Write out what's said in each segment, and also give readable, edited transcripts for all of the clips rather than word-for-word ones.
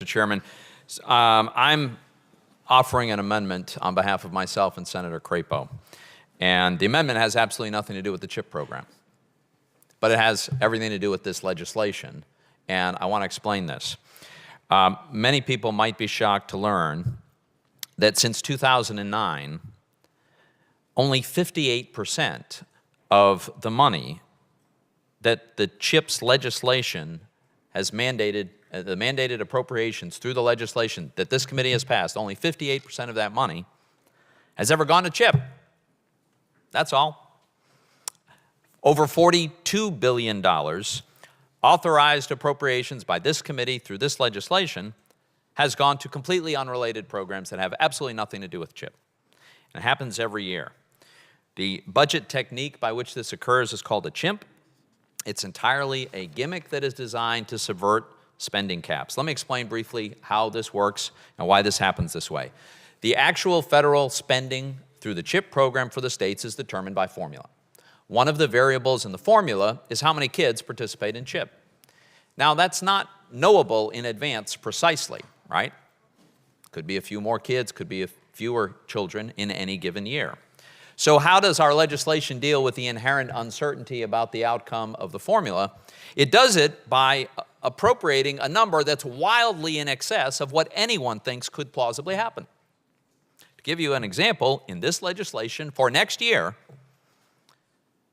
Chairman. I'm offering an amendment on behalf of myself and Senator Crapo. And the amendment has absolutely nothing to do with the CHIP program. But it has everything to do with this legislation. And I want to explain this. Many people might be shocked to learn that since 2009, only 58% of the money that the CHIPS legislation has mandated, the mandated appropriations through the legislation that this committee has passed, only 58% of that money has ever gone to CHIP. That's all. Over $42 billion authorized appropriations by this committee through this legislation has gone to completely unrelated programs that have absolutely nothing to do with CHIP. And it happens every year. The budget technique by which this occurs is called a chimp. It's entirely a gimmick that is designed to subvert spending caps. Let me explain briefly how this works and why this happens this way. The actual federal spending through the CHIP program for the states is determined by formula. One of the variables in the formula is how many kids participate in CHIP. Now, that's not knowable in advance precisely, right? Could be a few more kids, could be fewer children in any given year. So how does our legislation deal with the inherent uncertainty about the outcome of the formula? It does it by appropriating a number that's wildly in excess of what anyone thinks could plausibly happen. To give you an example, in this legislation for next year,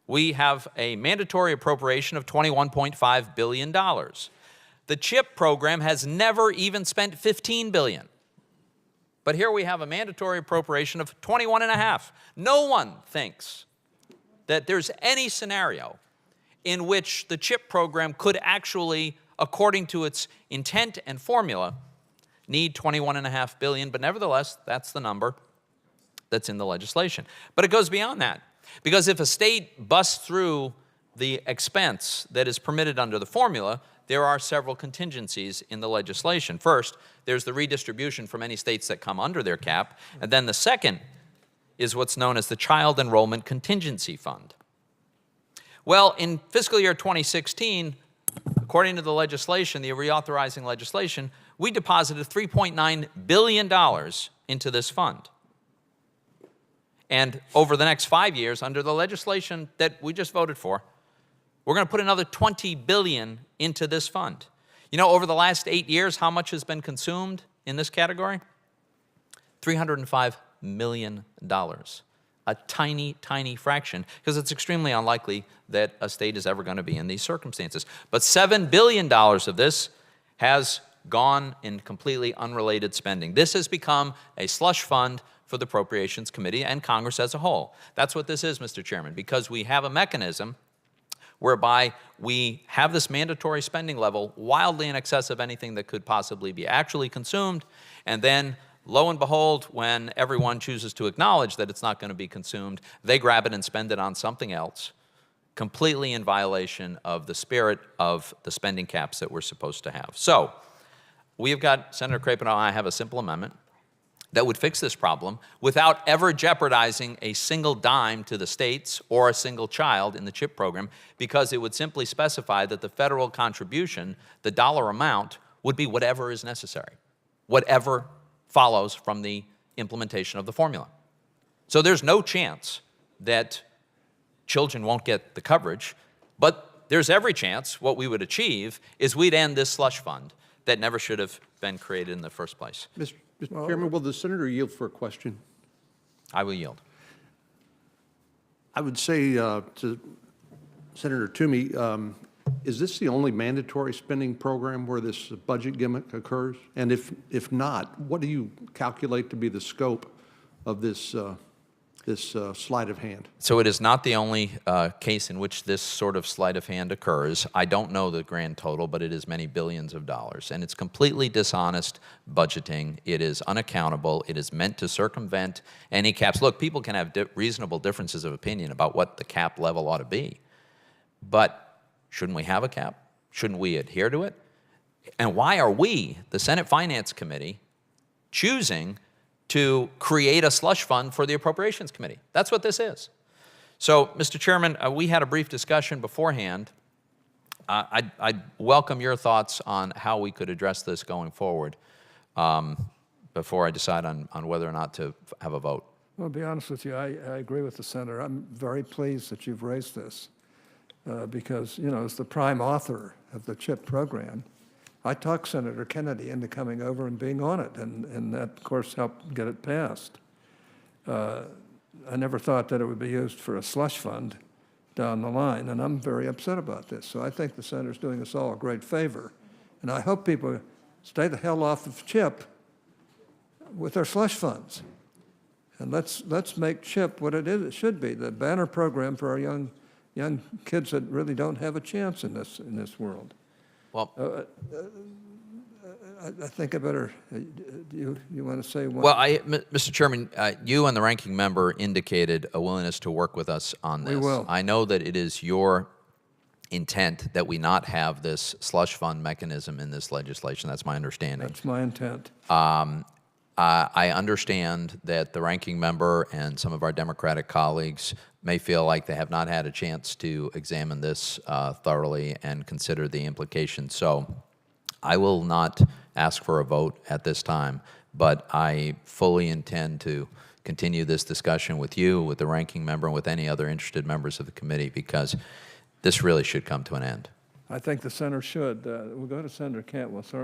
we have a mandatory appropriation of $21.5 billion. The CHIP program has never even spent $15 billion. But here we have a mandatory appropriation of $21.5. No one thinks that there's any scenario in which the CHIP program could actually, according to its intent and formula, need $21.5 billion, but nevertheless, that's the number that's in the legislation. But it goes beyond that, because if a state busts through the expense that is permitted under the formula, there are several contingencies in the legislation. First, there's the redistribution from any states that come under their cap, and then the second is what's known as the Child Enrollment Contingency Fund. Well, in fiscal year 2016, according to the legislation, the reauthorizing legislation, we deposited $3.9 billion into this fund. And over the next 5 years, under the legislation that we just voted for, we're going to put another $20 billion into this fund. You know, over the last 8 years, how much has been consumed in this category? $305 million. A tiny, tiny fraction, because it's extremely unlikely that a state is ever going to be in these circumstances. But $7 billion of this has gone in completely unrelated spending. This has become a slush fund for the Appropriations Committee and Congress as a whole. That's what this is, Mr. Chairman, because we have a mechanism whereby we have this mandatory spending level wildly in excess of anything that could possibly be actually consumed, and then, lo and behold, when everyone chooses to acknowledge that it's not going to be consumed, they grab it and spend it on something else, completely in violation of the spirit of the spending caps that we're supposed to have. So, we've got, Senator Crapo and I have a simple amendment that would fix this problem without ever jeopardizing a single dime to the states or a single child in the CHIP program, because it would simply specify that the federal contribution, the dollar amount, would be whatever is necessary, whatever follows from the implementation of the formula. So there's no chance that children won't get the coverage, but there's every chance what we would achieve is we'd end this slush fund that never should have been created in the first place. Mr. Chairman, will the senator yield for a question? I will yield. I would say to Senator Toomey, is this the only mandatory spending program where this budget gimmick occurs? And if not, what do you calculate to be the scope of this sleight of hand? So it is not the only case in which this sort of sleight of hand occurs. I don't know the grand total, but it is many billions of dollars. And it's completely dishonest budgeting. It is unaccountable. It is meant to circumvent any caps. Look, people can have reasonable differences of opinion about what the cap level ought to be. But shouldn't we have a cap? Shouldn't we adhere to it? And why are we, the Senate Finance Committee, choosing to create a slush fund for the Appropriations Committee? That's what this is. So, Mr. Chairman, we had a brief discussion beforehand I'd welcome your thoughts on how we could address this going forward before I decide on whether or not to have a vote. Well, to be honest with you, I agree with the senator. I'm very pleased that you've raised this because, you know, as the prime author of the CHIP program, I talked Senator Kennedy into coming over and being on it, and that, of course, helped get it passed. I never thought that it would be used for a slush fund down the line, and I'm very upset about this. So I think the senator's doing us all a great favor, and I hope people stay the hell off of CHIP with their slush funds. And let's make CHIP what it is. It should be the banner program for our young kids that really don't have a chance in this world. Well, I think I better. You want to say one? well, Mr. Chairman, you and the ranking member indicated a willingness to work with us on this. We will. I know that it is your intent that we not have this slush fund mechanism in this legislation. That's my understanding. That's my intent. I understand that the ranking member and some of our Democratic colleagues may feel like they have not had a chance to examine this thoroughly and consider the implications. So I will not ask for a vote at this time, but I fully intend to continue this discussion with you, with the ranking member, and with any other interested members of the committee, because this really should come to an end. I think the senator should. We'll go to Senator Cantwell. Sorry.